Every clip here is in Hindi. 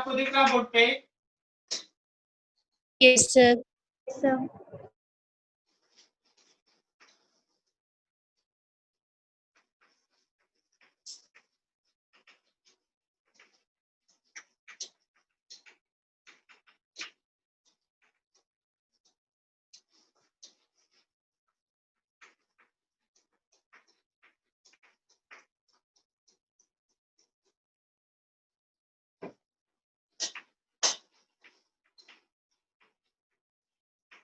आपको दिख रहा बोर्ड पे? Yes sir.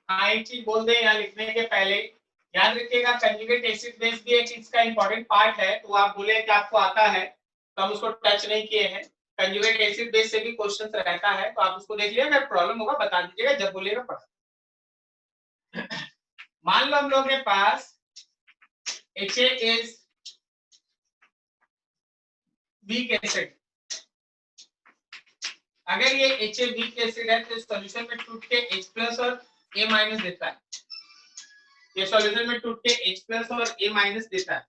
हाँ, एक चीज बोल दे यहाँ लिखने के पहले, याद रखिएगा कंजुगेट एसिड बेस भी एक चीज का इंपॉर्टेंट पार्ट है। तो आप बोले कि आपको आता है तो हम उसको टच नहीं किए हैं। कंजुगेट एसिड बेस से भी क्वेश्चन रहता है, तो आप उसको देख लिया, अगर प्रॉब्लम होगा बता दीजिएगा, जब बोलिएगा पढ़ा। मान लो हम लोग के पास HA इज वीक एसिड। अगर ये HA वीक एसिड है तो सॉल्यूशन में टूट के H प्लस और A माइनस देता है। ये सॉल्यूशन में टूट के H प्लस और A माइनस देता है।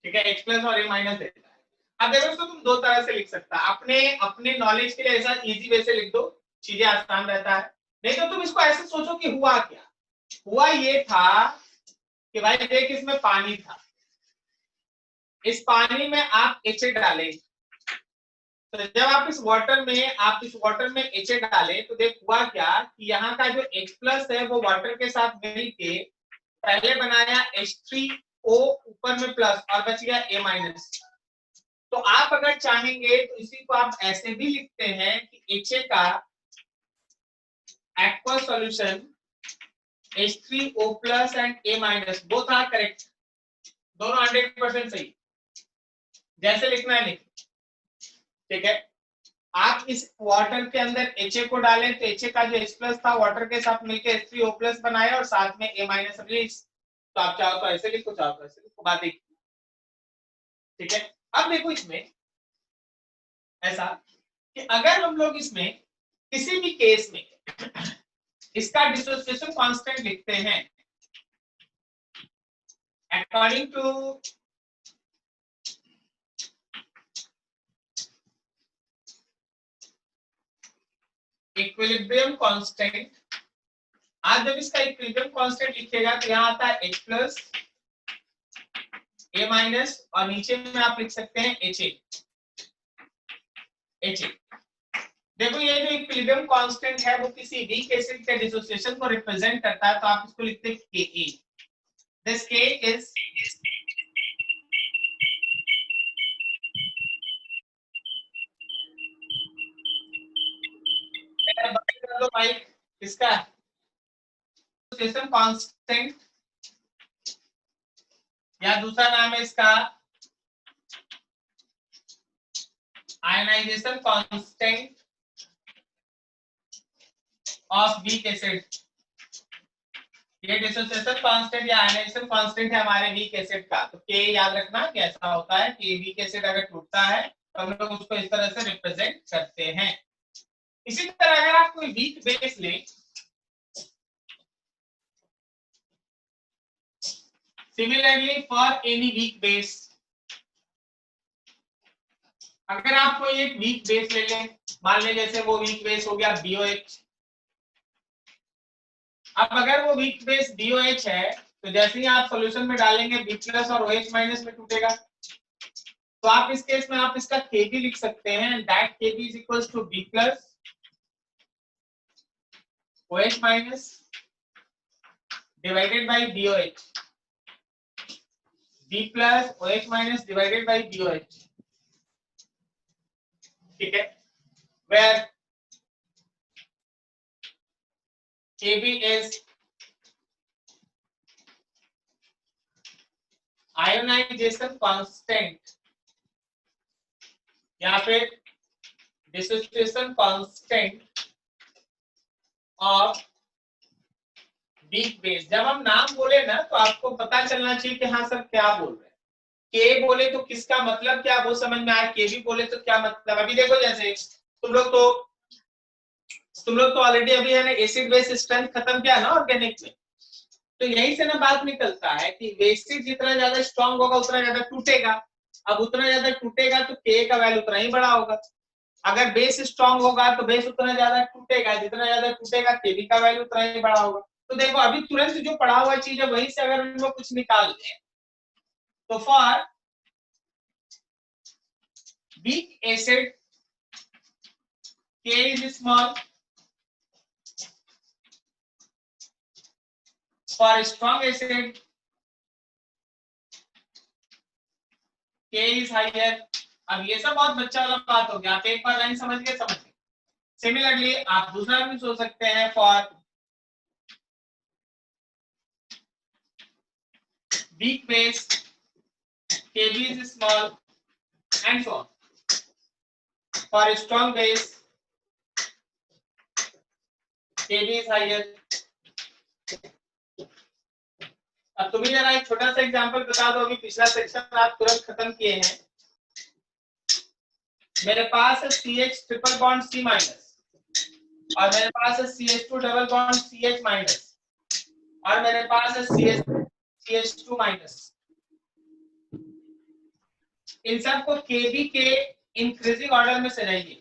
ठीक है, H प्लस और A माइनस देता है। अब देखो इसको तुम दो तरह से लिख सकता है, अपने नॉलेज के लिए ऐसा इजी वे से लिख दो, चीजें आसान रहता है। नहीं तो तुम इसको ऐसे सोचो कि हुआ क्या, हुआ ये था कि भाई देख इसमें पानी था, इस पानी में आप HA डाले, तो जब आप इस वाटर में HA डाले तो देख हुआ क्या कि यहाँ का जो H प्लस है वो वाटर के साथ मिलके पहले बनाया H3O ऊपर में प्लस और बच गया A माइनस। तो आप अगर चाहेंगे तो इसी को आप ऐसे भी लिखते हैं कि HA का aqua solution H3O plus and A minus both are correct, दोनों 100% सही, जैसे लिखना है लिख। ठीक है, आप इस वाटर के अंदर HA को डालें तो HA का जो H प्लस था वाटर के साथ मिलकर H3O प्लस बनाया और साथ में A माइनस रिलीज। तो आप चाहो तो ऐसे लिखो, चाहो तो ऐसे लिखो, बात एक। ठीक है, अब देखो इसमें ऐसा कि अगर हम लोग इसमें किसी भी केस में इसका डिसोसिएशन कांस्टेंट लिखते हैं अकॉर्डिंग टू इक्विलिब्रियम कांस्टेंट। आज जब इसका इक्विलिब्रियम कांस्टेंट लिखिएगा तो यहाँ आता है H प्लस A माइनस और नीचे में आप लिख सकते हैं HA। देखो ये जो इक्विलिब्रियम कांस्टेंट है वो किसी वीक एसिड के डिसोसिएशन को रिप्रेजेंट करता है, तो आप इसको लिखते हैं Ke। दिस K इज इसका डिसोसिएशन कांस्टेंट या दूसरा नाम है इसका ionization constant of weak acid. ये डिसोसिएशन कांस्टेंट या आयनाइजेशन कांस्टेंट है हमारे वीक एसिड का। तो के याद रखना कि ऐसा होता है कि वीक एसिड अगर टूटता है तो हम लोग उसको इस तरह से रिप्रेजेंट करते हैं। इसी तरह अगर आप कोई वीक बेस ले, similarly for any weak base, अगर आप कोई एक वीक बेस ले लें, मान लें जैसे वो वीक बेस हो गया BOH। अब अगर वो वीक बेस BOH है तो जैसे ही आप सॉल्यूशन में डालेंगे B प्लस और OH माइनस में टूटेगा, तो आप इस केस में आप इसका Kb लिख सकते हैं, that Kb is equals to B plus OH minus divided by BOH, B plus OH minus divided by BOH। ठीक है, where Kb is ionization constant या फिर dissociation constant of weak base. जब हम नाम बोले ना तो आपको पता चलना चाहिए कि हाँ सर क्या बोल रहे हैं। के बोले तो किसका मतलब क्या वो समझ में आए, के भी बोले तो क्या मतलब। अभी देखो जैसे तुम लोग तो तुम लोग तो ऑलरेडी अभी है ना एसिड बेस स्ट्रेंथ खत्म किया ना ऑर्गेनिक में, तो यहीं से ना बात निकलता है कि बेसिस जितना ज्यादा स्ट्रांग होगा उतना ज्यादा टूटेगा। अब उतना ज्यादा टूटेगा तो के का वैल्यू उतना ही बड़ा होगा। अगर बेस स्ट्रांग होगा तो बेस उतना ज्यादा टूटेगा, जितना ज्यादा टूटेगा केबी का वैल्यू उतना ही बड़ा होगा। तो देखो अभी तुरंत जो पढ़ा हुआ चीज है वहीं से अगर हम लोग कुछ निकाल दें तो फॉर वीक एसिड के is small, for strong acid के इज हायर। अब ये सब बहुत बच्चा वाला बात हो गया, आप एक बार लाइन समझ गए समझ गए। सिमिलरली आप दूसरा भी सोच सकते हैं, for weak base Kb is small and so on. For a strong base Kb is higher. अब तुम्हें जरा एक छोटा सा एग्जांपल बता दो, अभी पिछला सेक्शन आप तुरंत खत्म किए हैं। मेरे पास है CH triple bond C minus और मेरे पास है CH2 double bond CH minus और मेरे पास है CH2 माइनस। इन सबको Kb के इंक्रीजिंग ऑर्डर में सजाइए।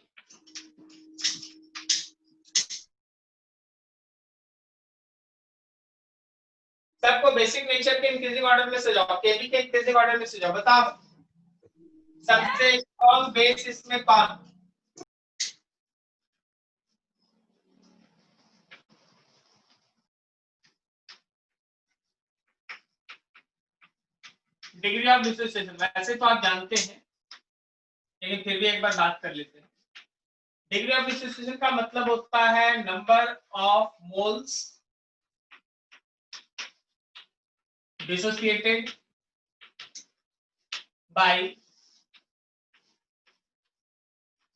सबको बेसिक नेचर के इंक्रीजिंग ऑर्डर में सजाओ, केबी के इंक्रीजिंग ऑर्डर में सजाओ। बताओ सबसे स्ट्रॉन्ग बेस इसमें कौन? डिग्री ऑफ डिसोसिएशन वैसे तो आप जानते हैं, लेकिन फिर भी एक बार बात कर लेते हैं। डिग्री ऑफ डिसोसिएशन का मतलब होता है number of moles dissociated by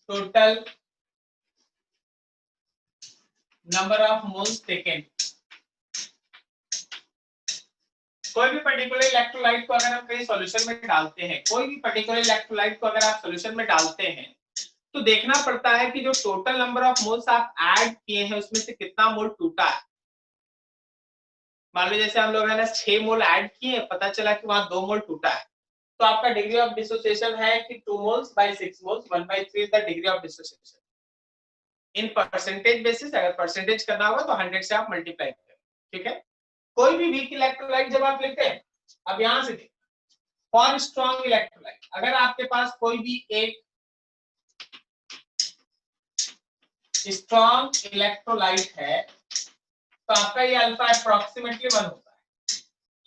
total number of moles taken. कोई भी पर्टिकुलर इलेक्ट्रोलाइट को अगर हम कहीं सॉल्यूशन में डालते हैं, कोई भी पर्टिकुलर इलेक्ट्रोलाइट को अगर आप सॉल्यूशन में डालते हैं तो देखना पड़ता है कि जो टोटल नंबर ऑफ मोल्स आप ऐड किए हैं उसमें से कितना मोल टूटा है। मान लो जैसे हम लोग है ना 6 मोल ऐड किए, पता चला कि वहां 2 मोल टूटा है, तो आपका डिग्री ऑफ डिसोसिएशन है कि 2 moles bye 6 moles 1/3 is the degree of dissociation. In percentage basis अगर परसेंटेज करना होगा तो 100 से आप मल्टीप्लाई करें, ठीक है। कोई भी वीक इलेक्ट्रोलाइट जब आप लेते हैं, अब यहां से फॉर स्ट्रॉन्ग इलेक्ट्रोलाइट अगर आपके पास कोई भी एक स्ट्रॉन्ग इलेक्ट्रोलाइट है तो आपका ये अल्फा अप्रोक्सीमेटली 1 होता है।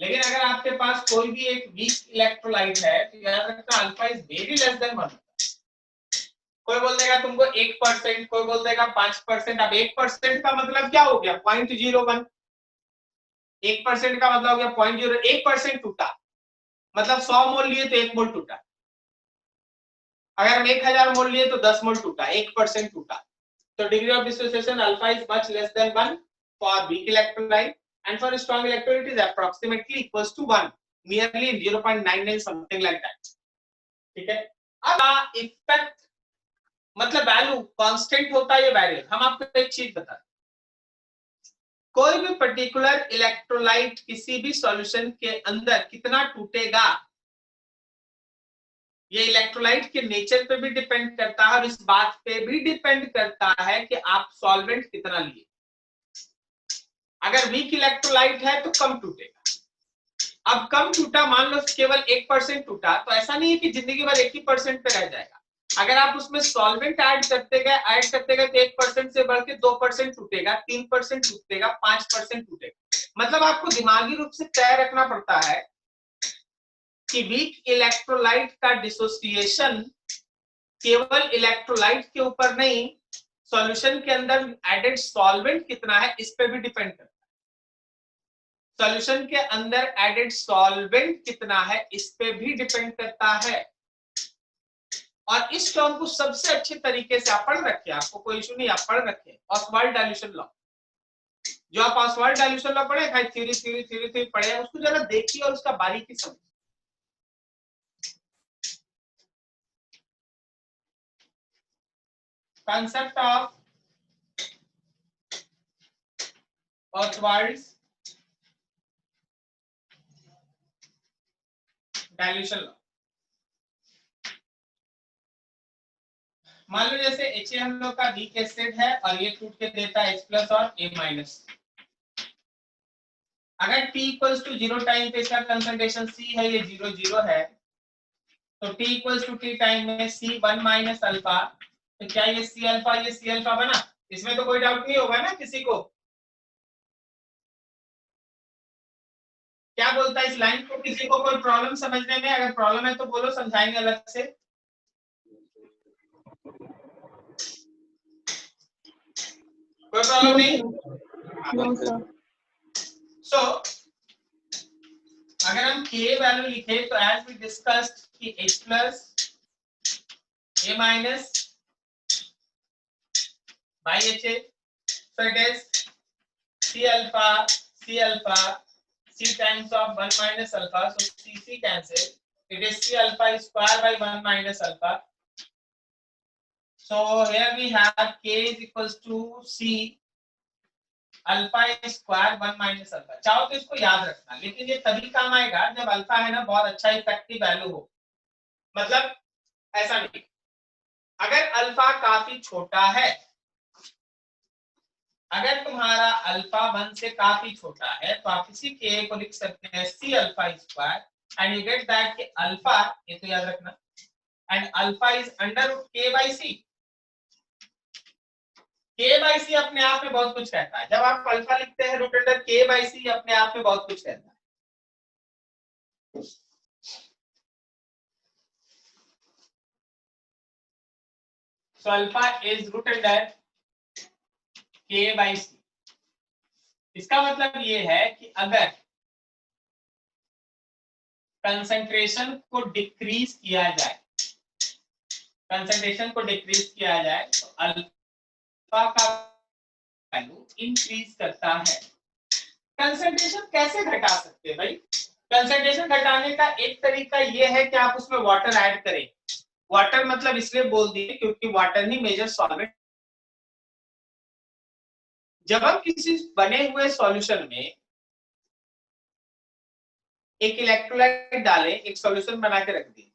लेकिन अगर आपके पास कोई भी एक वीक इलेक्ट्रोलाइट है तो याद रखना alpha is very less than 1। कोई बोल देगा तुमको 1%, कोई बोल देगा 5%। अब 1% का मतलब क्या हो गया? 0.01। 1% का मतलब हो गया 0.0। 1% टूटा मतलब 100 मोल लिए तो 1 मोल टूटा। अगर हम 1000 मोल लिए तो 10 मोल टूटा, 1% टूटा। So degree of dissociation alpha is much less than 1 for weak electrolyte and for strong electrolyte is approximately equals to 1, nearly 0.99 something like that, ठीक है। अब इफेक्ट मतलब वैल्यू कांस्टेंट होता है ये वेरिएबल। हम आपको एक चीज बता दें, कोई भी पर्टिकुलर इलेक्ट्रोलाइट किसी भी सॉल्यूशन के अंदर कितना टूटेगा ये इलेक्ट्रोलाइट के नेचर पे भी डिपेंड करता है और इस बात पे भी डिपेंड करता है कि आप सॉल्वेंट कितना लिए। अगर वीक इलेक्ट्रोलाइट है तो कम टूटेगा। अब कम टूटा, मान लो केवल 1% टूटा, तो ऐसा नहीं है कि जिंदगी भर 1% पे रह जाएगा। अगर आप उसमें सॉल्वेंट ऐड करते गए तो 1% से बढ़ के 2% टूटेगा, 3% टूटेगा, 5% टूटेगा। मतलब आपको दिमागी रूप से तय रखना पड़ता है कि वीक इलेक्ट्रोलाइट का डिसोसिएशन केवल इलेक्ट्रोलाइट के ऊपर नहीं, सॉल्यूशन के अंदर एडेड सॉल्वेंट कितना है इस पे भी डिपेंड करता है। सॉल्यूशन के अंदर एडेड सॉल्वेंट कितना है इस पे भी डिपेंड करता है। और इस टर्म को सबसे अच्छे तरीके से आप पढ़ रखे, आपको कोई इशू नहीं, आप पढ़ रखे ऑस्वाल्ड डाइल्यूशन लॉ। जो आप ऑस्वाल्ड डाइल्यूशन लॉ पढ़े, खाली थ्योरी पढ़े, उसको जरा देखिए और उसका बारीकी समझिए। concept of Ostwald's dilution law. मान लो जैसे HA हम लोग का वीक एसिड है और ये टूट के देता है H प्लस और A-। अगर T इक्वल्स टू 0 टाइम पे इसका कंसंट्रेशन C है, ये 0 0 है, तो T equals to T time में C 1 माइनस अल्फा, तो क्या ये C अल्फा, ये C अल्फा बना? इसमें तो कोई डाउट नहीं होगा ना किसी को? क्या बोलता है इस लाइन को? किसी को कोई प्रॉब्लम समझने में? अगर प्रॉब्लम है तो बोलो, समझाएंगे अलग से। कोई प्रॉब्लम नहीं? सो अगर हम K वैल्यू लिखे तो एज वी डिस्कस्ड कि H plus A minus by HA, so it is C alpha C times of 1 minus alpha, so C cancel, it is C alpha square by 1 minus alpha. So here we have K is equals to C alpha square 1 minus alpha. चाहो तो इसको याद रखना, लेकिन ये तभी काम आएगा जब अल्फा है ना बहुत अच्छा इफेक्टिव वैल्यू हो। मतलब ऐसा नहीं, अगर अल्फा काफी छोटा है, अगर तुम्हारा अल्फा 1 से काफी छोटा है तो आप इसी के को लिख सकते हैं C alpha square and you get that कि अल्फा, ये तो याद रखना, and alpha is under root K by C। K by C अपने आप में बहुत कुछ कहता है। जब आप अल्फा लिखते हैं root under K by C अपने आप में बहुत कुछ कहता है। So alpha is root under K by C। इसका मतलब ये है कि अगर कंसंट्रेशन को डिक्रीज किया जाए, कंसंट्रेशन को डिक्रीज किया जाए तो अल्फा का वैल्यू इंक्रीज करता है। कंसंट्रेशन कैसे घटा सकते हैं भाई? कंसंट्रेशन घटाने का एक तरीका ये है कि आप उसमें वाटर ऐड करें। वाटर मतलब इसलिए बोल दिए क्योंकि वाटर ही मेजर सॉल्वेंट। जब हम किसी बने हुए सॉल्यूशन में एक इलेक्ट्रोलाइट डालें, एक सॉल्यूशन बना के रख दिए,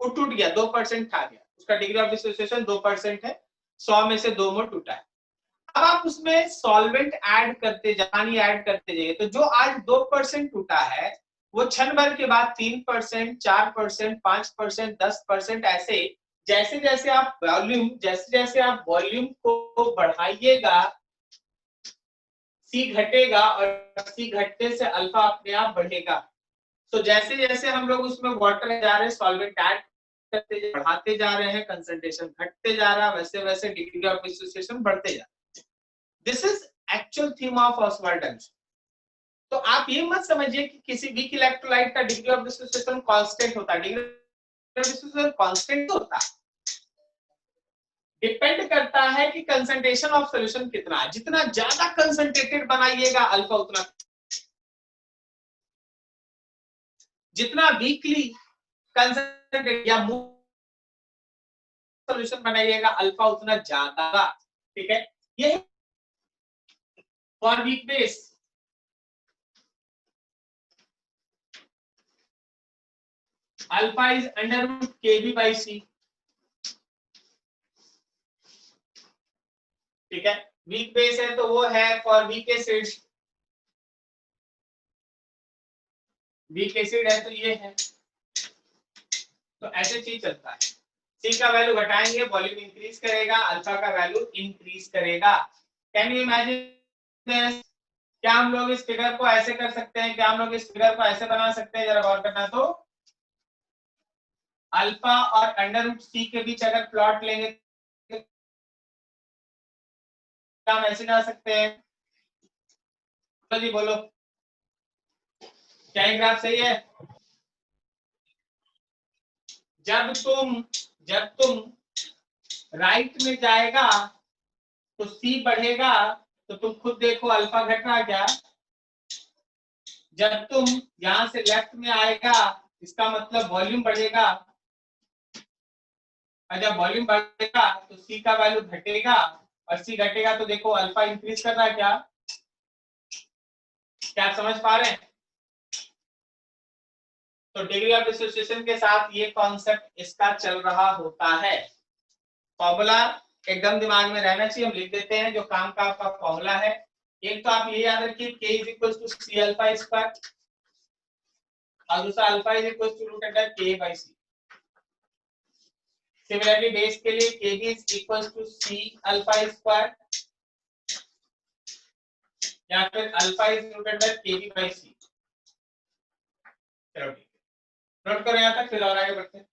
वो टूट गया, 2% खा गया, उसका डिग्री ऑफ डिसोसिएशन 2% है, 100 में से 2 मोल टूटा है। अब आप उसमें सॉल्वेंट ऐड करते पानी ऐड करते जाइए, तो जो आज 2% टूटा है वो क्षण भर के बाद 3%, 4%, 5%, 10%, ऐसे जैसे जैसे आप वॉल्यूम को बढ़ाइएगा सी घटेगा और सी घटने से अल्फा अपने आप बढ़ेगा। तो जैसे जैसे हम लोग उसमें वाटर जा रहे हैं, सॉल्वेंट ऐड करते बढ़ाते जा रहे हैं, कंसंट्रेशन घटते जा रहा है, वैसे वैसे डिग्री ऑफ डिसोसिएशन बढ़ते जा रहा है। This is actual theme of Oswald junction. तो आप ये मत समझिए कि किसी वीक इलेक्ट्रोलाइट का डिग्री ऑफ डिसोसिएशन कांस्टेंट होता है। डिग्री ऑफ डिसोसिएशन कांस्टेंट होता है, डिपेंड करता है कि कंसंट्रेशन ऑफ सॉल्यूशन कितना है। जितना ज्यादा कंसंट्रेटेड बनाइएगा अल्फा उतना, जितना वीकली कंसंट्रेटेड या सॉल्यूशन बनाइएगा अल्फा उतना ज्यादा। ठीक है, ये for weak base. Alpha is under root KB by C। ठीक है, वीक बेस है तो वो है for weak acid, weak acid है तो ये है। तो ऐसे चीज चलता है। C का वैल्यू घटाएंगे, वॉल्यूम इंक्रीज करेगा, अल्फा का वैल्यू इंक्रीज करेगा। Can you imagine? क्या हम लोग इस फिगर को ऐसे कर सकते हैं? क्या हम लोग इस फिगर को ऐसे बना सकते हैं? जरा गौर करना। तो अल्फा और अंडर रूट C के बीच अगर प्लॉट लेंगे क्या हम ऐसे जा सकते हैं? तो जी बोलो, क्या ग्राफ सही है? जब तुम राइट में जाएगा तो C बढ़ेगा, तो तुम खुद देखो अल्फा घट रहा क्या। जब तुम यहां से लेफ्ट में आएगा इसका मतलब वॉल्यूम बढ़ेगा, और जब वॉल्यूम बढ़ेगा तो C का वैल्यू घटेगा, और C घटेगा तो देखो अल्फा इंक्रीज कर रहा है क्या। क्या आप समझ पा रहे हैं? तो डिग्री ऑफ डिसोसिएशन के साथ ये कॉन्सेप्ट इसका चल रहा होता है। फॉर्मूला एकदम दिमाग में रहना चाहिए, हम लिख देते हैं जो काम का आपका फॉर्मूला है। एक तो आप ये याद रखिए K is equal to C alpha square और दूसरा alpha is equal to root under K by C. Similarly base के लिए Kb is equal to C alpha square या फिर alpha is root under Kb by C. चलो ठीक है, नोट करो यहाँ तक, फिर और आगे बढ़ते हैं।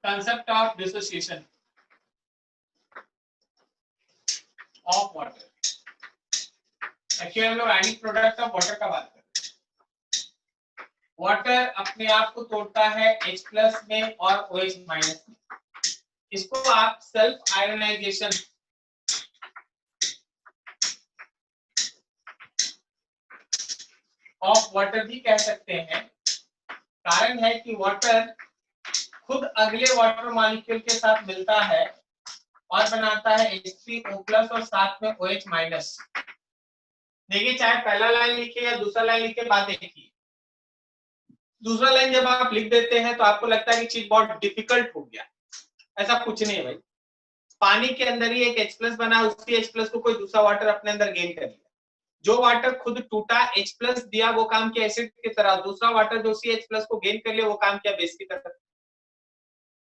Concept of dissociation of water। Actually हम लोग आयनिक प्रोडक्ट ऑफ वाटर का बात कर रहे हैं। वाटर अपने आप को तोड़ता है H प्लस में और OH माइनस में। इसको आप सेल्फ आयोनाइजेशन ऑफ वाटर भी कह सकते हैं। कारण है कि वाटर खुद अगले वाटर मॉलिक्यूल के साथ मिलता है और बनाता है H3O+ और साथ में OH माइनस। देखिए चाहे पहला लाइन लिखे या दूसरा लाइन लिखे, बात एक ही। दूसरा लाइन जब आप लिख देते हैं तो आपको लगता है कि चीज बहुत डिफिकल्ट हो गया। ऐसा कुछ नहीं है भाई। पानी के अंदर ही एक H+ बना, उसी H+ को कोई दूसरा वाटर अपने अंदर गेन कर लिया। जो वाटर खुद टूटा H+ दिया वो काम किया एसिड की तरह, दूसरा वाटर जो उसी H+ को गेन कर लिया वो काम किया बेस की तरह।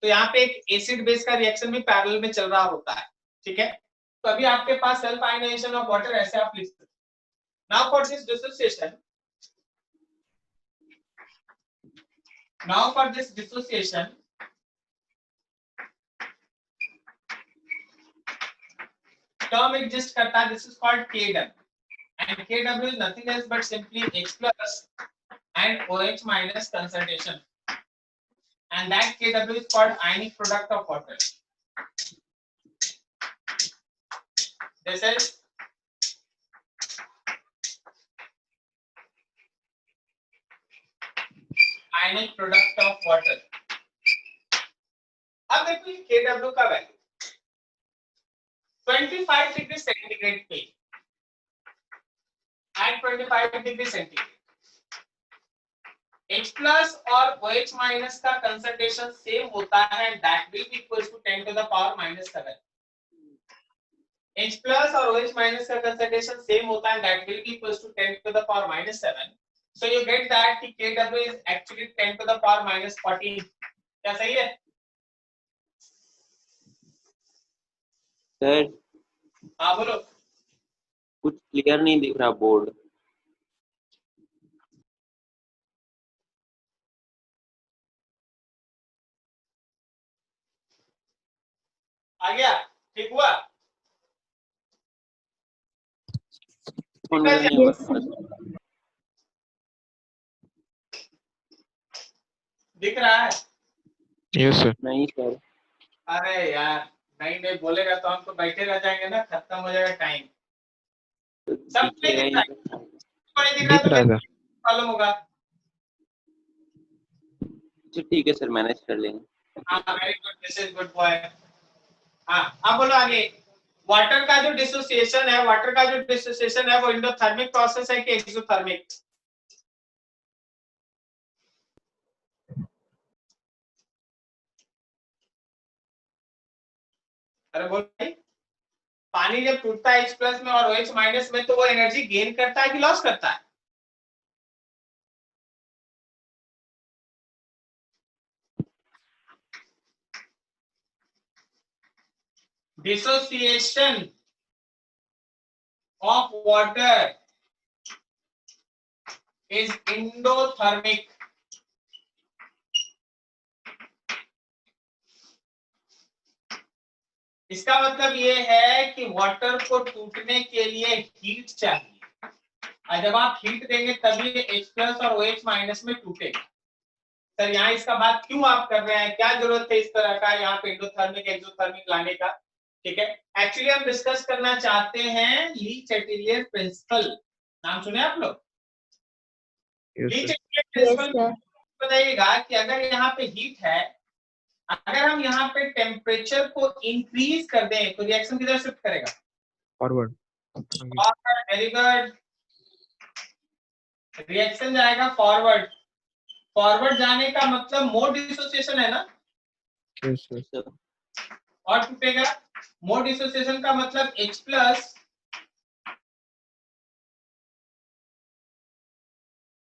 तो यहाँ पे एक एसिड बेस का रिएक्शन भी पैरेलल में चल रहा होता है। ठीक है, तो अभी आपके पास सेल्फ आयनाइजेशन ऑफ वाटर ऐसे आप लिख सकते हैं। Now for this dissociation term exist करता है, this is called Kw and Kw is nothing else but simply H+ and OH minus concentration, and that Kw is called ionic product of water. This is ionic product of water. अब देखिए Kw का वैल्यू 25 डिग्री सेंटीग्रेड पे एट 25 डिग्री सेंटीग्रेड H+ और OH माइनस का कंसंट्रेशन सेम होता है, that will be equals to 10 to the power -7। H+ और OH माइनस का कंसंट्रेशन सेम होता है, that will be equals to 10 to the power -7। So you get that कि Kw is actually 10 to the power -14। क्या सही है सर? हाँ बोलो। कुछ क्लियर नहीं दिख रहा बोर्ड। आ गया? ठीक हुआ? दिख रहा है? Yes sir. नहीं सर। अरे यार नहीं नहीं बोलेगा तो हम तो बैठे रह जाएंगे ना, खत्म हो जाएगा टाइम। सब दिख रहा है। दिख रहा था। प्रॉब्लम होगा। ठीक है सर, मैनेज कर लेंगे। हाँ very good, this is good boy. हाँ अब बोलो आगे। वाटर का जो डिसोसिएशन है, वाटर का जो डिसोसिएशन है वो एंडोथर्मिक प्रोसेस है कि एक्सोथर्मिक? अरे बोल भाई, पानी जब टूटता है H+ में और OH माइनस में तो वो एनर्जी गेन करता है कि लॉस करता है? Dissociation of water is endothermic। इसका मतलब ये है कि वाटर को टूटने के लिए हीट चाहिए, और जब आप हीट देंगे तभी H+ और OH माइनस में टूटेगा। सर यहाँ इसका बात क्यों आप कर रहे हैं, क्या जरूरत है इस तरह का यहाँ पे एंडोथर्मिक एक्सोथर्मिक लाने का? ठीक है, एक्चुअली हम डिस्कस करना चाहते हैं ली चैटेलियर प्रिंसिपल। नाम सुने आप लोग? Yes, नीचे sir. प्रिंसिपल बताइएगा कि अगर यहाँ पे हीट है, अगर हम यहाँ पे टेम्परेचर को इंक्रीज कर दें तो रिएक्शन किधर शिफ्ट करेगा? Forward. वेरी गुड, रिएक्शन जाएगा फॉरवर्ड। फॉरवर्ड जाने का मतलब मोर डिसोसिएशन है ना? Yes, sir. sir. और टूटेगा। मोर डिसोसिएशन का मतलब H प्लस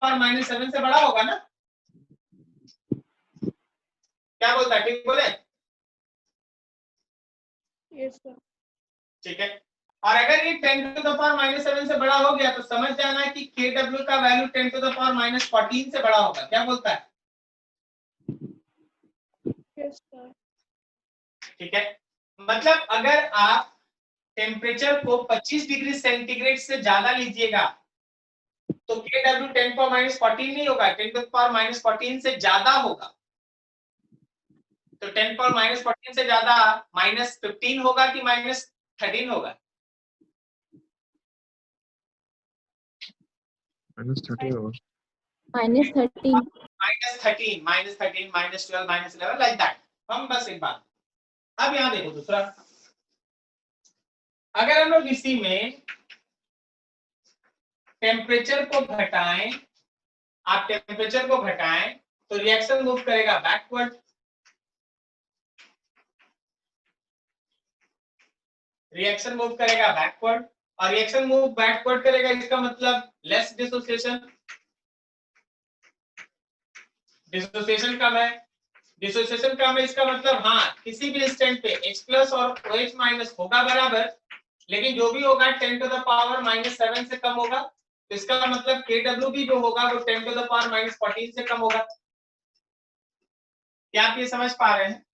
और -7 से बड़ा होगा ना? क्या बोलता है, ठीक बोले? Yes, sir. ठीक है। और अगर ये 10 टू द पावर -7 से बड़ा हो गया तो समझ जाना कि Kw का वैल्यू 10 टू द पावर -14 से बड़ा होगा। क्या बोलता है? Yes, sir. ठीक है, मतलब अगर आप टेम्परेचर को 25 डिग्री सेंटीग्रेड से ज्यादा लीजिएगा तो Kw 10 पावर -14 नहीं होगा, 10 टू द पावर -14 से ज्यादा होगा। तो 10 पावर -14 से ज्यादा -15 होगा कि -13 होगा? -30 होगा. -13. -13, -13, -12, -11 लाइक दैट। हम बस एक बात, अब यहां देखो दूसरा, अगर हम लोग इसी में टेम्परेचर को घटाएं, आप टेम्परेचर को घटाएं तो रिएक्शन मूव करेगा बैकवर्ड। रिएक्शन मूव करेगा बैकवर्ड, और रिएक्शन मूव बैकवर्ड करेगा इसका मतलब लेस डिसोसिएशन। डिसोसिएशन कम है, डिसोसिएशन कम है इसका मतलब हाँ किसी भी इंस्टेंट पे H प्लस और OH माइनस होगा बराबर, लेकिन जो भी होगा 10 टू द पावर -7 से कम होगा। तो इसका मतलब Kw भी जो होगा वो 10 टू द पावर -14 से कम होगा। क्या आप ये समझ पा रहे हैं?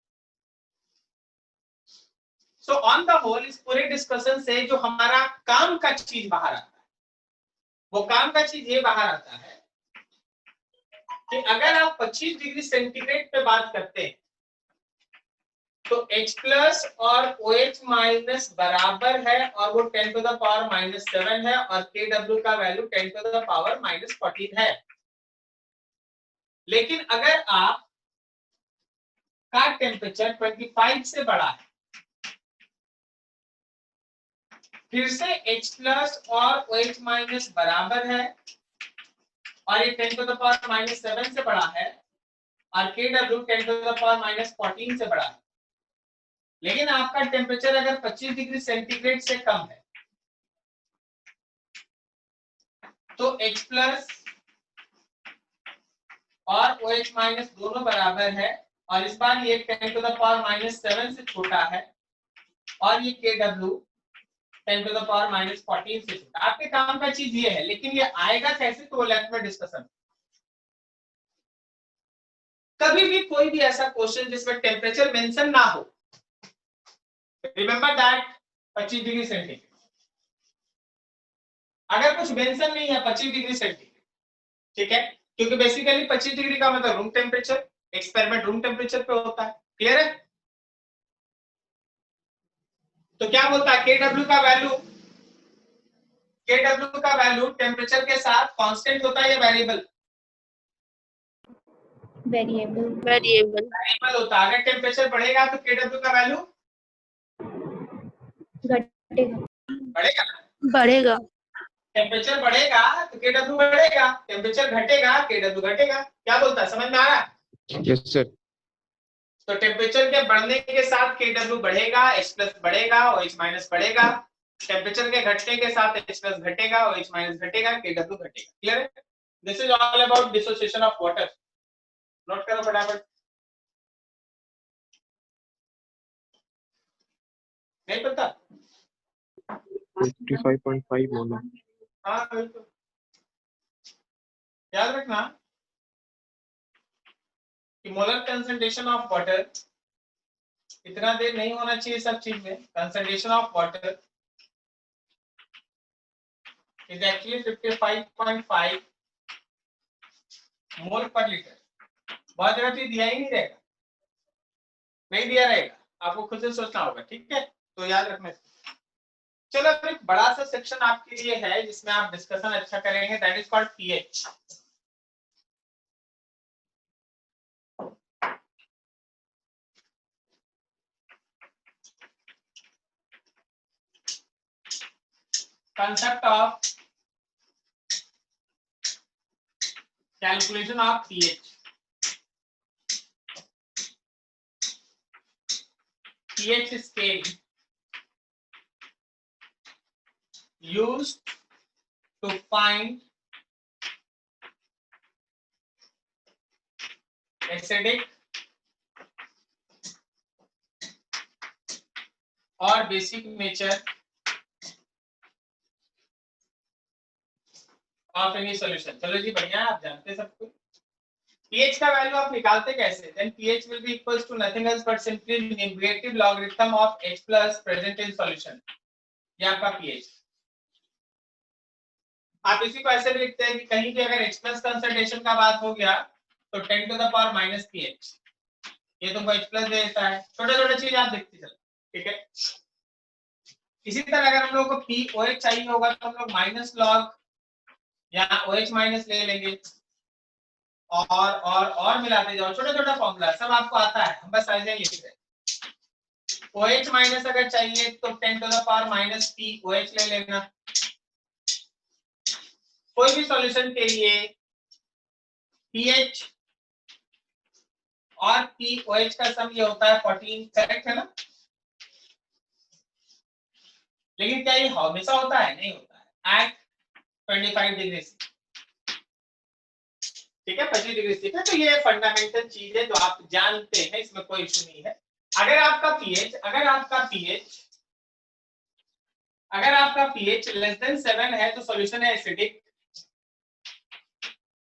सो ऑन द होल इस पूरे डिस्कशन से जो हमारा काम का चीज बाहर आता है, वो काम का चीज ये बाहर आता है कि अगर आप 25 डिग्री सेंटीग्रेड पे बात करते हैं तो H प्लस और OH माइनस बराबर है और वो 10 टू द पावर -7 है और Kw का वैल्यू 10 टू द पावर -14 है। लेकिन अगर आप का टेम्परेचर 25 से बड़ा है, फिर से H प्लस और OH माइनस बराबर है और ये 10 टू द पावर -7 से बड़ा है और Kw 10 टू द पावर -14 से बड़ा है, लेकिन आपका टेम्परेचर अगर 25 डिग्री सेंटीग्रेड से कम है तो H प्लस और OH माइनस दोनों बराबर है और इस बार ये 10 टू द पावर -7 से छोटा है और ये Kw 10 टू द पावर -14 से छोटा। आपके काम का चीज ये है, लेकिन ये आएगा कैसे तो लेफ्ट में डिस्कशन। कभी भी कोई भी ऐसा क्वेश्चन जिसमें टेम्परेचर मेंशन ना हो, रिमेंबर दैट 25 डिग्री सेंटीग्रेड, अगर कुछ मेंशन नहीं है 25 डिग्री सेंटीग्रेड, ठीक है, क्योंकि बेसिकली 25 डिग्री का मतलब room temperature, experiment room temperature पे होता है। क्लियर है? तो क्या बोलता है Kw का वैल्यू टेम्परेचर के साथ कांस्टेंट होता है या वेरिएबल? Variable. वेरिएबल होता है। अगर टेम्परेचर बढ़ेगा तो Kw का वैल्यू घटेगा. बढ़ेगा। बढ़ेगा. टेम्परेचर बढ़ेगा तो Kw बढ़ेगा, टेम्परेचर घटेगा Kw घटेगा। क्या बोलता है, समझ में आ रहा है? Yes, sir. तो टेम्परेचर के बढ़ने के साथ Kw बढ़ेगा, H प्लस बढ़ेगा, OH माइनस बढ़ेगा। टेम्परेचर के घटने के साथ H प्लस घटेगा, OH माइनस घटेगा, Kw घटेगा। क्लियर है? This is all about dissociation of water. Note करो फटाफट। नहीं पता? 55.5 मोलर. हाँ बिल्कुल, याद रखना कि मोलर कंसंट्रेशन ऑफ वाटर, इतना देर नहीं होना चाहिए सब चीज में। Concentration of water is actually 55.5 मोल पर लीटर। बहुत जगह तो दिया ही नहीं रहेगा, नहीं दिया रहेगा, आपको खुद से सोचना होगा। ठीक है, तो याद रखना। चलो अब एक बड़ा सा सेक्शन आपके लिए है जिसमें आप डिस्कशन अच्छा करेंगे, that is called pH. concept of calculation of pH. pH scale used to find acidic or basic nature of any solution. चलो जी बढ़िया, आप जानते हैं सब कुछ। pH का वैल्यू आप निकालते कैसे? Then pH will be equals to nothing else but simply negative logarithm of H plus present in solution. ये आपका pH। आप इसी को ऐसे भी लिखते हैं कि कहीं भी अगर H plus कंसंट्रेशन का बात हो गया तो 10 to the power minus pH, ये तुमको H plus दे देता है। छोटे छोटे चीज आप देखते चलो, ठीक है। इसी तरह अगर हम लोग को pOH चाहिए होगा तो हम लोग माइनस लॉग या OH माइनस ले लेंगे और मिलाते जाओ। छोटा छोटा फॉर्मूला सब आपको आता है, हम बस ऐसे लिख रहे हैं। OH माइनस अगर चाहिए तो 10 to the power minus POH ले लेना। कोई भी सॉल्यूशन के लिए pH और POH का सम ये होता है 14, करेक्ट है ना? लेकिन क्या ये हमेशा होता है? नहीं होता है। एट 25 डिग्री, ठीक है, 25 डिग्री ठीक है। तो ये फंडामेंटल चीज है जो आप जानते हैं, इसमें कोई इशू नहीं है। अगर आपका pH लेस देन 7 है तो सॉल्यूशन है एसिडिक।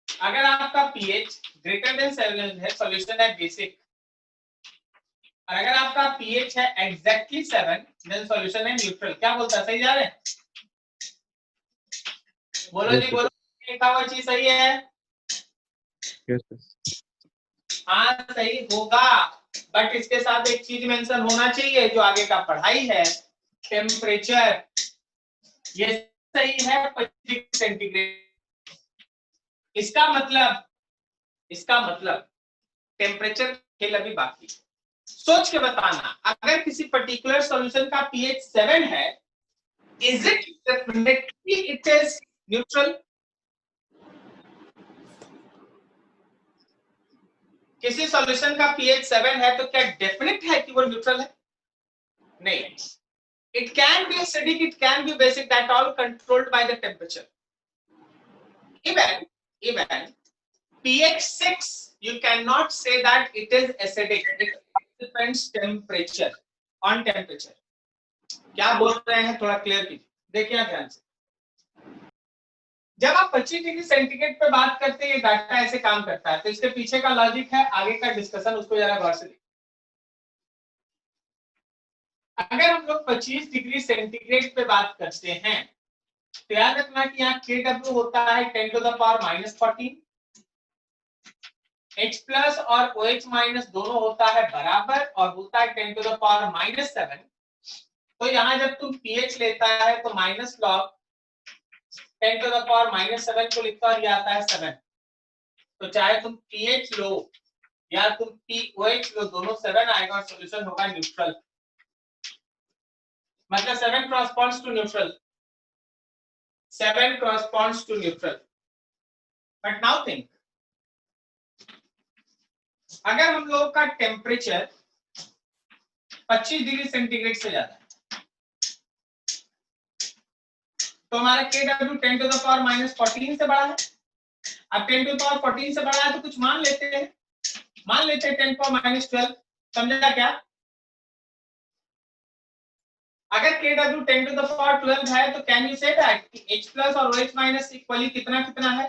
अगर आपका pH ग्रेटर देन 7 है सॉल्यूशन है बेसिक। अगर आपका pH है एग्जैक्टली 7 देन सॉल्यूशन है न्यूट्रल। क्या बोलता है, सही जा रहे हैं? बोलो जी बोलो, लिखा हुआ चीज सही है? Yes, sir. हाँ सही होगा, बट इसके साथ एक चीज मेंशन होना चाहिए जो आगे का पढ़ाई है, टेम्परेचर। ये सही है 25 डिग्री सेंटीग्रेड। इसका मतलब टेम्परेचर खेल अभी बाकी। सोच के बताना, अगर किसी पर्टिकुलर सॉल्यूशन का pH 7 है, is it definitely it is neutral? किसी सॉल्यूशन का pH 7 है तो क्या डेफिनेट है कि वो न्यूट्रल है? नहीं। It can be acidic, it can be basic, that all controlled by the temperature. Even pH 6, you cannot say that it is acidic. It depends temperature, on temperature. क्या बोल रहे हैं थोड़ा क्लियर कीजिए, देखिए आप ध्यान से। जब आप 25 डिग्री सेंटीग्रेड पे बात करते हैं, ये डाटा ऐसे काम करता है, तो इसके पीछे का लॉजिक है, आगे का डिस्कशन उसको जरा गौर से देखिए। अगर हम लोग 25 डिग्री सेंटीग्रेड पे बात करते हैं तो याद रखना कि यहाँ KW होता है 10 to the power minus 14, H plus और OH माइनस दोनों होता है बराबर और होता है 10 to the power minus 7। तो यहाँ जब तुम pH लेता है तो minus log 10 to the power minus 7 को लिखता और ये आता है 7। तो चाहे तुम pH लो या तुम POH लो, दोनों 7 आएगा और सॉल्यूशन होगा न्यूट्रल। मतलब 7 corresponds to neutral. 7 corresponds to neutral. But now think, अगर हम लोग का टेम्परेचर 25 डिग्री सेंटीग्रेड से ज्यादा है तो हमारा KW 10 to the power minus 14 से बड़ा है। अब 10 to the power 14 से बड़ा है तो कुछ मान लेते हैं 10 power minus 12, समझा क्या? अगर KW 10 to the power 12 है तो कैन यू से दैट कि H प्लस और OH माइनस इक्वली कितना कितना है?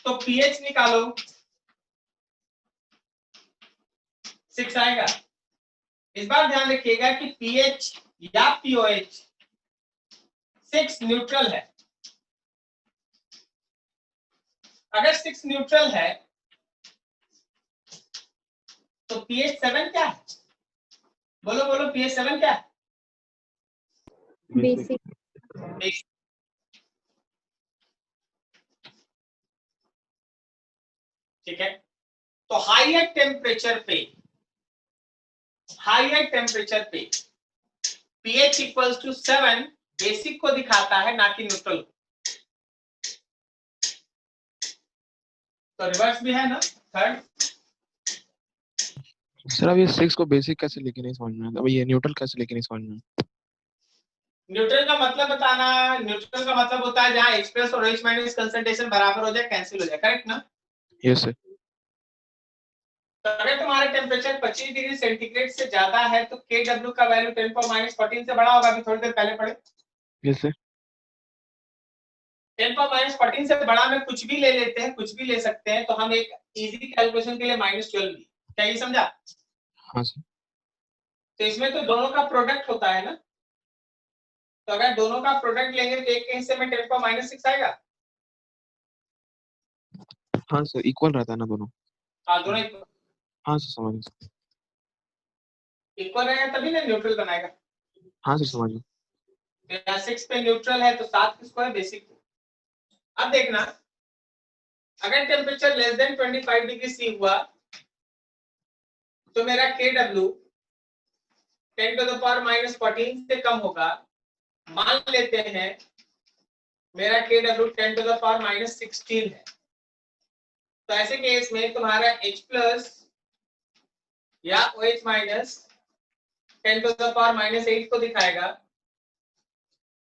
तो pH निकालो, 6 आएगा। इस बार ध्यान रखिएगा कि pH या POH 6 न्यूट्रल है। अगर 6 न्यूट्रल है तो pH 7 क्या है? बोलो बोलो, pH 7 क्या है? Basic. ठीक है, तो हाईयर टेम्परेचर पे हायर टेम्परेचर पे pH इक्वल्स टू 7 बेसिक को दिखाता है, ना कि न्यूट्रल को। तो रिवर्स भी है ना थर्ड। सर अब ये 6 को बेसिक कैसे लेके नहीं समझ में आता, अब ये न्यूट्रल कैसे लेके नहीं समझ में आता? न्यूट्रल का मतलब बताना, न्यूट्रल का मतलब होता है जहां एक्सप्रेस और OH माइनस कंसंट्रेशन बराबर हो जाए, कैंसिल हो जाए, करेक्ट ना। Yes sir. तो अगर तुम्हारा टेम्परेचर 25 डिग्री सेंटीग्रेड से ज्यादा है तो Kw का वैल्यू 10⁻14 से बड़ा होगा, अभी थोड़ी देर पहले पढ़े। Yes sir. 10⁻14 से बड़ा में कुछ भी ले लेते हैं, कुछ भी ले सकते हैं, तो हम एक इजी कैलकुलेशन के लिए -12 ली, क्या ये समझा। हाँ सर। तो इसमें तो दोनों का प्रोडक्ट होता है ना, तो अगर दोनों का प्रोडक्ट लेंगे तो एक के हिस्से में 10⁻6 आएगा। हाँ सर, इक्वल रहता है ना दोनों। हाँ दोनों हाँ सर समझ गया। इक्वल रहेगा तभी ना न्यूट्रल बनाएगा। हाँ सर समझ गया। 6 पे न्यूट्रल है तो 7 किसको है, बेसिक को। अब देखना, अगर temperature less than 25 degree C हुआ तो मेरा Kw 10⁻14 से कम होगा। मान लेते हैं मेरा Kw 10⁻16 है, तो ऐसे केस में तुम्हारा H प्लस या OH माइनस 10⁻8 को दिखाएगा।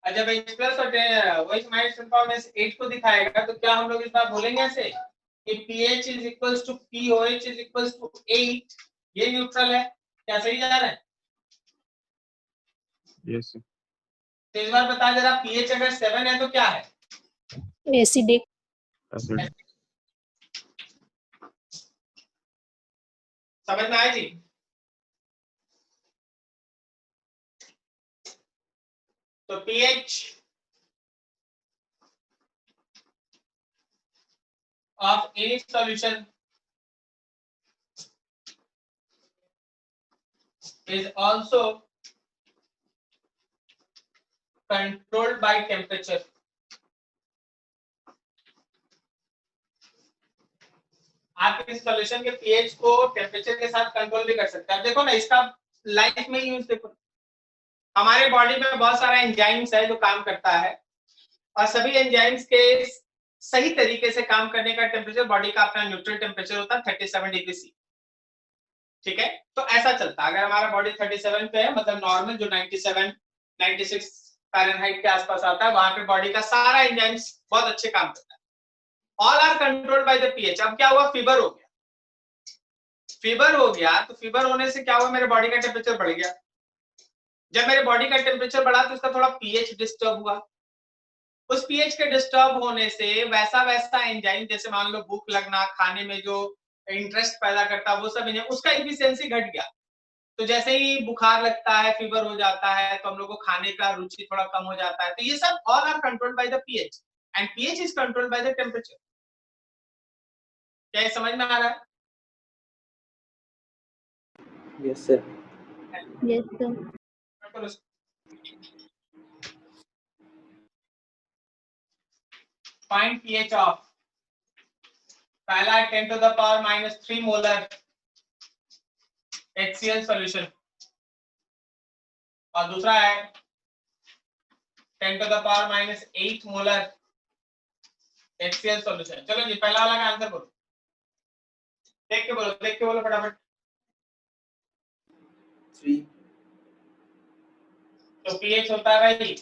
और जब H प्लस और OH माइनस 10⁻8 को दिखाएगा तो क्या हम लोग इस बार बोलेंगे ऐसे कि pH is equals to POH is equals to 8, ये न्यूट्रल है, क्या सही जा रहा है। Yes sir. तो इस बार बता जरा, pH अगर 7 है तो क्या है, एसिडिक। समझ में आया जी। तो pH of any solution is also controlled by temperature. आप इस सॉल्यूशन के pH को टेम्परेचर के साथ कंट्रोल भी कर सकते हैं। अब देखो ना, इसका लाइफ में यूज देखो, हमारे बॉडी में बहुत सारा एंजाइम्स है जो काम करता है, और सभी एंजाइम्स के सही तरीके से काम करने का टेम्परेचर बॉडी का अपना न्यूट्रल टेम्परेचर होता है 37 डिग्री सी। ठीक है, तो ऐसा चलता है। अगर हमारा बॉडी 37 पे है, मतलब नॉर्मल जो 97 96 फ़ारेनहाइट के आसपास आता है, वहां पे बॉडी का सारा एंजाइम्स बहुत अच्छे काम करता है। All are controlled by the pH. अब क्या हुआ, फीवर हो गया। फीवर हो गया तो फीवर होने से क्या हुआ, मेरे बॉडी का टेम्परेचर बढ़ गया। जब मेरे बॉडी का टेम्परेचर बढ़ा तो उसका थोड़ा पीएच डिस्टर्ब हुआ। उस पीएच के डिस्टर्ब होने से वैसा वैसा एंजाइम, जैसे मान लो भूख लगना, खाने में जो इंटरेस्ट पैदा करता है, वो सब एंजाइम, उसका एफिशिएंसी घट गया। तो जैसे ही बुखार लगता है, फीवर हो जाता है, तो हम लोग को खाने का रुचि थोड़ा कम हो जाता है। तो ये सब all are controlled by the pH, and pH is controlled by the temperature. क्या ये समझ में आ रहा है? Yes sir. Yes sir. Find pH of, पहला है 10⁻³ मोलर HCl सॉल्यूशन, और दूसरा है 10⁻8 मोलर HCl सॉल्यूशन। चलो जी, पहला वाला का आंसर बोलो, देख के बोलो फटाफट। 3। तो pH होता है भाई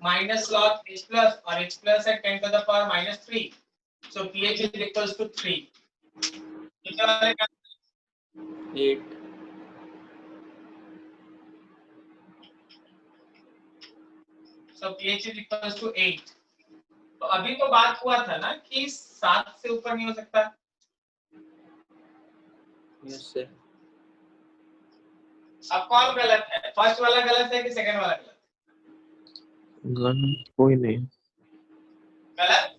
माइनस लॉग H प्लस, और H प्लस है 10⁻³ सो pH इज इक्वल्स टू 3। दूसरे वाले का 8। सो pH इज इक्वल्स टू 8। तो अभी तो बात हुआ था ना कि 7 से ऊपर नहीं हो सकता। Yes sir. अब कौन गलत है, फर्स्ट वाला गलत है कि सेकंड वाला गलत? कोई नहीं। गलत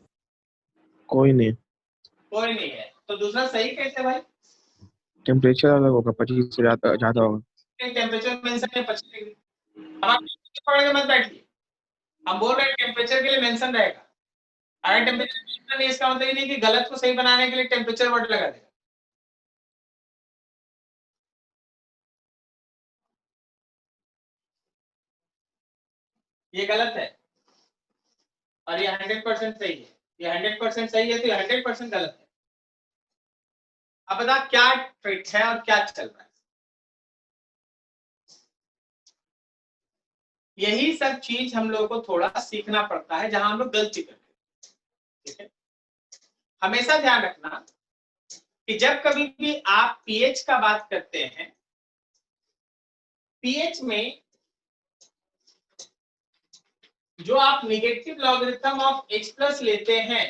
कोई नहीं। कोई नहीं है, तो दूसरा सही कैसे भाई? टेम्परेचर अलग होगा, 25 से ज्यादा होगा। टेम्परेचर मेंशन है 25 डिग्री। अब आप पढ़ के मत बैठिए, हम बोल रहे हैं टेम्परेचर के लिए मेंशन रहेगा। अगर टेम्परेचर मेंशन नहीं, इसका मतलब ये नहीं कि गलत को सही बनाने के लिए टेम्परेचर वर्ड लगा देगा। ये गलत है और ये 100% सही है। ये 100% सही है तो ये 100% गलत है। अब बता क्या ट्रिक है और क्या चल रहा है। यही सब चीज हम लोगों को थोड़ा सीखना पड़ता है, जहां हम लोग गलती करते हैं। ठीक है, हमेशा ध्यान रखना कि जब कभी भी आप पीएच का बात करते हैं, पीएच में जो आप negative logarithm of x plus लेते हैं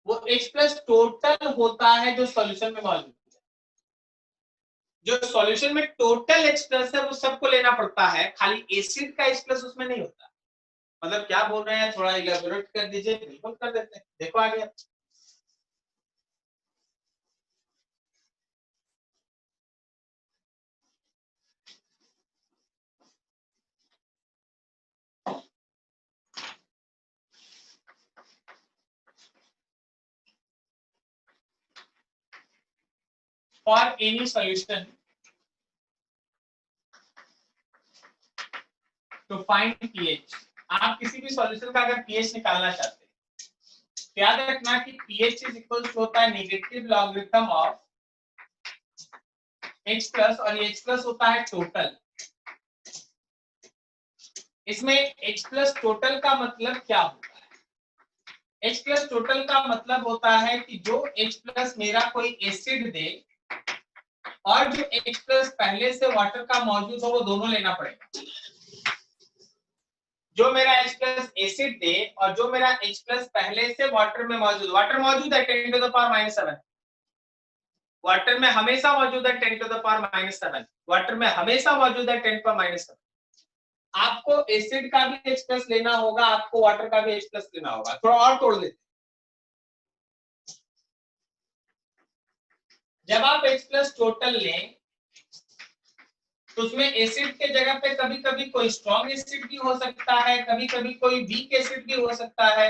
वो x प्लस टोटल होता है जो सॉल्यूशन में मौजूद है। जो सॉल्यूशन में टोटल x प्लस है वो सबको लेना पड़ता है, खाली एसिड का x प्लस उसमें नहीं होता। मतलब क्या बोल रहे हैं, थोड़ा इलेबोरेट कर दीजिए। बिल्कुल कर देते हैं, देखो आगे। For any solution to find pH, आप किसी भी सॉल्यूशन का अगर pH निकालना चाहते हैं तो याद रखना कि pH इज इक्वल टू होता है negative logarithm of x plus, और ये x प्लस होता है टोटल। इसमें x प्लस टोटल का मतलब क्या होता है? x प्लस टोटल का मतलब होता है कि जो x प्लस मेरा कोई एसिड दे और जो H प्लस पहले से वाटर का मौजूद हो वो दोनों लेना पड़ेगा। जो मेरा H प्लस एसिड दे और जो मेरा H प्लस पहले से वाटर में मौजूद, वाटर मौजूद है 10 टू द पावर -7, वाटर में हमेशा मौजूद है 10 टू द पावर -7, वाटर में हमेशा मौजूद है 10 टू द पावर -7। आपको एसिड का भी H प्लस लेना होगा, आपको वाटर का भी H प्लस लेना होगा। थोड़ा और तोड़ लेते, जब आप H प्लस टोटल लें तो उसमें एसिड के जगह पे कभी कभी कोई स्ट्रॉन्ग एसिड भी हो सकता है, कभी कभी कोई वीक एसिड भी हो सकता है,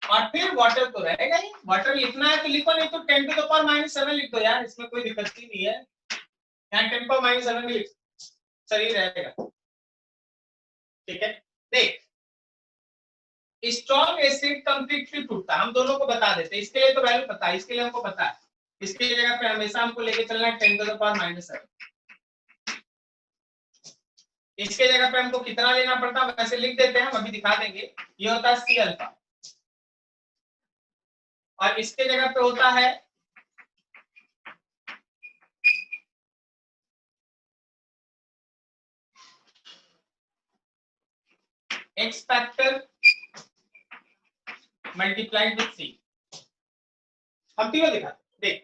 और फिर वाटर तो रहेगा ही। वाटर लिखना है तो लिखो, नहीं तो 10 टू द पावर -7 लिख दो यार, इसमें कोई दिक्कत ही नहीं है। यहाँ 10 पावर -7 भी लिख, सही रहेगा। ठीक है, देख स्ट्रॉन्ग एसिड कंप्लीटली टूटता है, हम दोनों को बता देते हैं। इसके लिए तो वैल्यू पता है, इसके लिए हमको पता है। इसके जगह पे हमेशा हमको लेके चलना है 10 टू द पावर -7। इसके जगह पे हमको कितना लेना पड़ता है वैसे लिख देते हैं, हम अभी दिखा देंगे। ये होता है सी अल्फा, और इसके जगह पे होता है X factor multiplied with C. हम तीनों दिखाते। देख,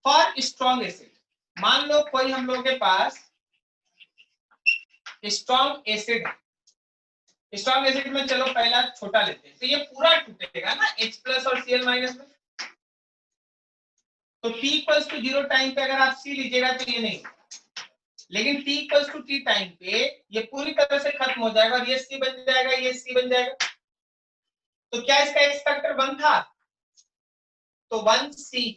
फॉर स्ट्रॉन्ग एसिड, मान लो कोई हम लोगों के पास स्ट्रॉन्ग एसिड है। स्ट्रॉन्ग एसिड में चलो पहला छोटा लेते हैं, तो ये पूरा टूटेगा ना H प्लस और Cl माइनस में। तो T इक्वल्स टू 0 टाइम पे अगर आप C लीजिएगा तो ये नहीं, लेकिन T equals to T time पे ये पूरी तरह से खत्म हो जाएगा और ये C बन जाएगा, ये C बन जाएगा। तो क्या इसका X फैक्टर 1 था? तो 1C।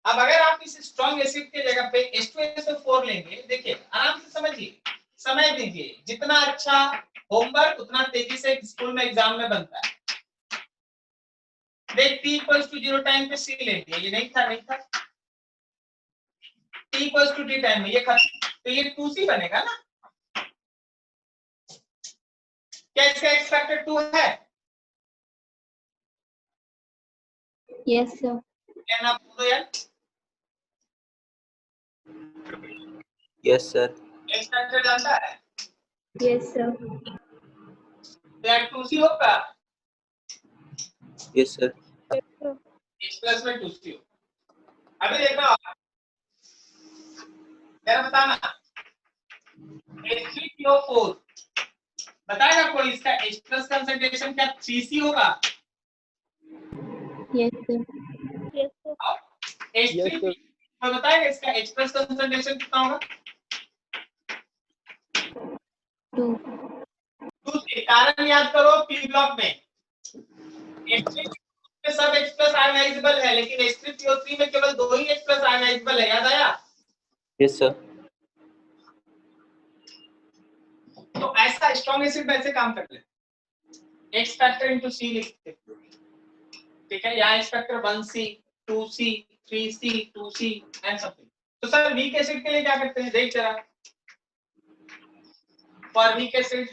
अब अगर आप इस स्ट्रॉन्ग एसिड के जगह पे H2SO4 लेंगे, देखिए आराम से समझिए, समय दीजिए, जितना अच्छा होमवर्क उतना तेजी से स्कूल में एग्जाम में बनता है। देख T इक्वल्स टू 0 टाइम पे C लेते हैं, ये नहीं था, नहीं था। T equals to T time में ये खत्म, तो ये 2C बनेगा ना। क्या इसका X फैक्टर 2 है? Yes, sir. क्या आप बोलो यार? Yes, sir. X फैक्टर जानता है? Yes, sir. तो यार 2C होगा, Yes, sir. X प्लस में 2C होगा। अभी देखना यार, बताना H3PO4 बताएगा कोई, इसका H प्लस कंसंट्रेशन क्या 3C होगा? Yes, sir. Yes, sir. H3 बताएगा इसका H प्लस कंसंट्रेशन कितना होगा? 2. 2C। कारण याद करो, P ब्लॉक में H3 में सब H प्लस आयनाइजेबल है, लेकिन H3PO3 में केवल 2 ही H प्लस आयनाइजेबल है, याद आया? Yes, sir. तो ऐसा स्ट्रॉन्ग एसिड वैसे काम कर ले, एक्स फैक्टर इंटू सी लिखते, ठीक है, यहाँ x factor 1C 2C 3C 2C and something. तो सर वीक एसिड के लिए क्या करते हैं, देख जरा, फॉर वीक एसिड,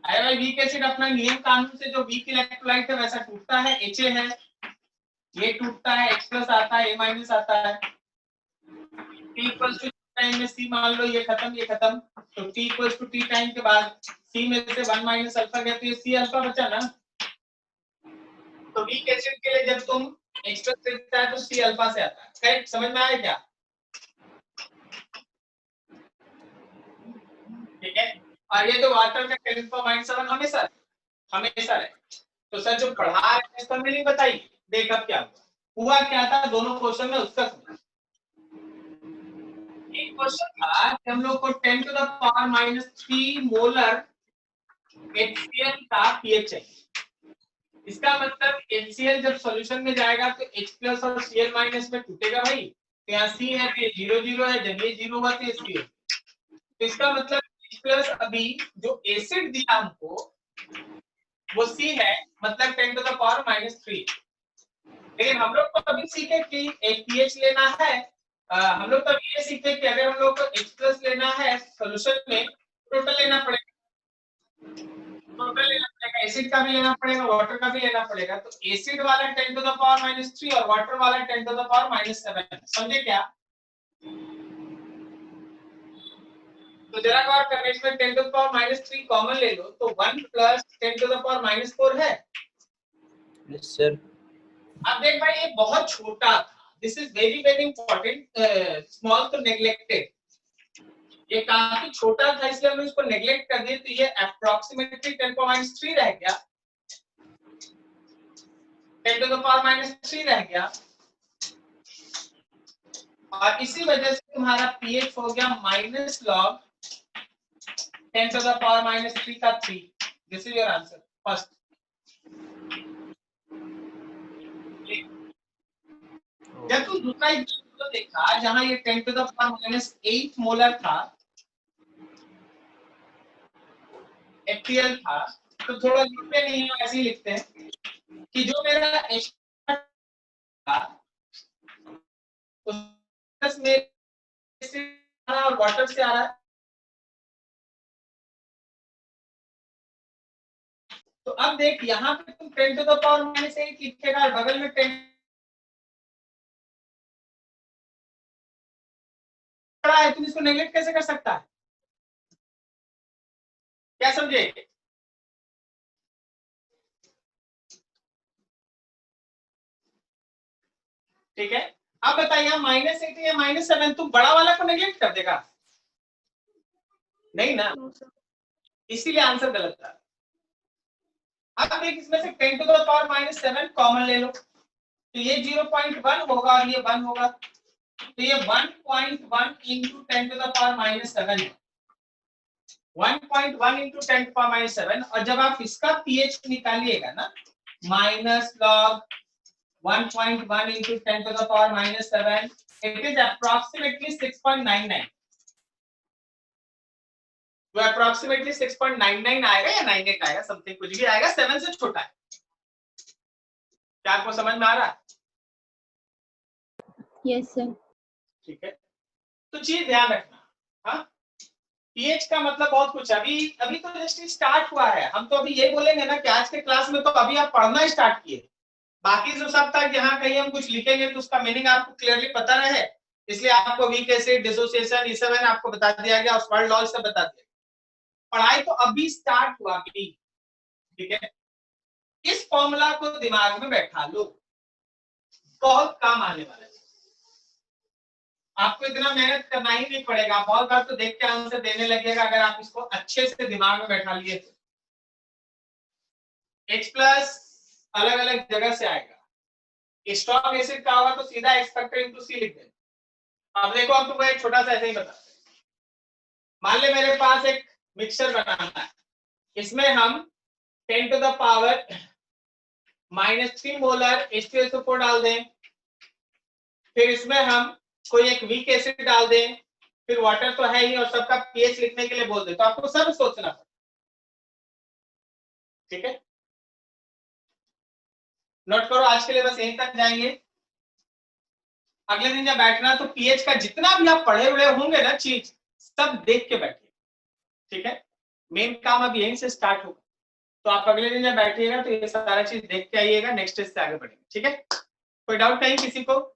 अरे भाई वीक एसिड अपना नियम कानून से जो वीक इलेक्ट्रोलाइट है वैसा टूटता है, Ha है, ये टूटता है, H प्लस आता है, A माइनस आता है, T इक्वल्स टू टाइम में C मान लो, ये खत्म, तो T equals to T time के बाद C में से 1 माइनस अल्फा गया तो ये C अल्फा बचा ना। तो वीक एसिड के लिए जब तुम एक्सप्रेस करता है तो C अल्फा से आता है, करेक्ट, समझ में आया क्या? ठीक है, और ये जो वाटर का 10⁻7 हमेशा है। तो सर जो पढ़ा रहे हैं इसका मीनिंग बताइए, देख अब क्या हुआ क्या था दोनों क्वेश्चन में उसका सुना। एक क्वेश्चन था कि हम लोग को 10⁻³ मोलर HCl का pH चाहिए। इसका मतलब HCl जब सॉल्यूशन में जाएगा तो H प्लस और Cl माइनस में टूटेगा भाई, तो यहाँ C है तो ये 0 है, जब ये 0 हुआ तो ये C, तो इसका मतलब H प्लस अभी जो एसिड दिया हमको वो C है, मतलब 10⁻⁻3। लेकिन हम लोग को अभी सीखे कि एक pH लेना है, हम लोग तो ये सीखे कि अगर हम लोग को H प्लस लेना है सॉल्यूशन में, टोटल लेना पड़ेगा, एसिड का भी लेना पड़ेगा, वाटर का भी लेना पड़ेगा। तो एसिड वाला 10⁻³ और वाटर वाला 10⁻7, समझे क्या? तो जरा गौर करने, इसमें 10⁻³ कॉमन ले लो तो 1 प्लस 10⁻⁴ है। Yes, sir. अब देख भाई ये बहुत छोटा था, this is very very important, small तो नेग्लेक्टेड, ये काफी छोटा था इसलिए हमने इसको नेग्लेक्ट कर दिया, तो ये अप्रोक्सीमेटली 10⁻³ रह गया, 10⁻³ रह गया, और इसी वजह से तुम्हारा pH हो गया माइनस लॉग 10⁻³ का 3। This is your answer first. जब तुम दूसरा एग्जांपल देखा जहां ये 10⁻⁸ मोलर था, HCl था, तो थोड़ा लिखते नहीं है, ऐसे ही लिखते हैं कि जो मेरा H था उसमें और वाटर से आ रहा है, तो अब देख यहाँ पे तुम 10⁻⁻8 लिखेगा, बगल में 10 पड़ा है, तुम इसको नेगलेक्ट कैसे कर सकता है, क्या समझे? ठीक है, अब बताइए -8 या -7 तुम बड़ा वाला को नेगलेक्ट कर देगा? नहीं ना, इसीलिए आंसर गलत था। अब देख इसमें से 10⁻⁻7 कॉमन ले लो, तो ये 0.1 होगा और ये 1 होगा, तो ये 1.1 इंटू 10⁻⁻7 है, 1.1 इंटू 10⁻⁻7, और जब आप इसका pH निकालिएगा ना, minus log 1.1 into 10⁻⁻7, it is approximately 6.99, तो अप्रोक्सीमेटली 6.99 आएगा या 98 आएगा, समथिंग कुछ भी आएगा, 7 से छोटा है। क्या आपको समझ में आ रहा है? Yes, sir. ठीक है, तो चीज ध्यान रखना, हाँ, pH का मतलब बहुत कुछ, अभी तो जस्ट स्टार्ट हुआ है, हम तो अभी ये बोलेंगे ना कि आज के क्लास में तो अभी आप पढ़ना स्टार्ट किए, बाकी जो सब तक यहाँ कहीं हम कुछ लिखेंगे तो उसका मीनिंग आपको क्लियरली पता रहे, इसलिए आपको वीक एसिड, डिसोसिएशन, ये सब है आपको बता दिया गया, और वर्ड लॉ से बता दिया। पढ़ाई तो अभी स्टार्ट हुआ अभी, ठीक है, इस फॉर्मूला को दिमाग में बैठा लो, बहुत काम आने वाला है, आपको इतना मेहनत करना ही नहीं पड़ेगा, बहुत बार तो देख के आंसर देने लगेगा अगर आप इसको अच्छे से दिमाग में बैठा लिए तो। H प्लस अलग अलग जगह से आएगा, स्ट्रॉन्ग एसिड का होगा तो सीधा X फैक्टर इनटू C लिख देना। अब देखो हम तुमको एक छोटा सा ऐसे ही बताते हैं, मान ले मेरे पास एक मिक्सचर बनाना है, इसमें हम 10⁻³ मोलर H2SO4 डाल दें, फिर इसमें हम कोई एक वीक एसिड डाल दें, फिर वाटर तो है ही और सबका पीएच लिखने के लिए बोल दे, तो आपको सब सोचना पड़ेगा। ठीक है, नोट करो, आज के लिए बस यहीं तक जाएंगे। अगले दिन जब बैठना तो पीएच का जितना भी आप पढ़े हुए होंगे ना चीज, सब देख के बैठिए। ठीक है, मेन काम अब यहीं से स्टार्ट होगा, तो आप अगले दिन जब बैठिएगा तो ये सारा चीज देख के आइएगा, नेक्स्ट स्टेज से आगे बढ़ेंगे। ठीक है, कोई डाउट नहीं किसी को?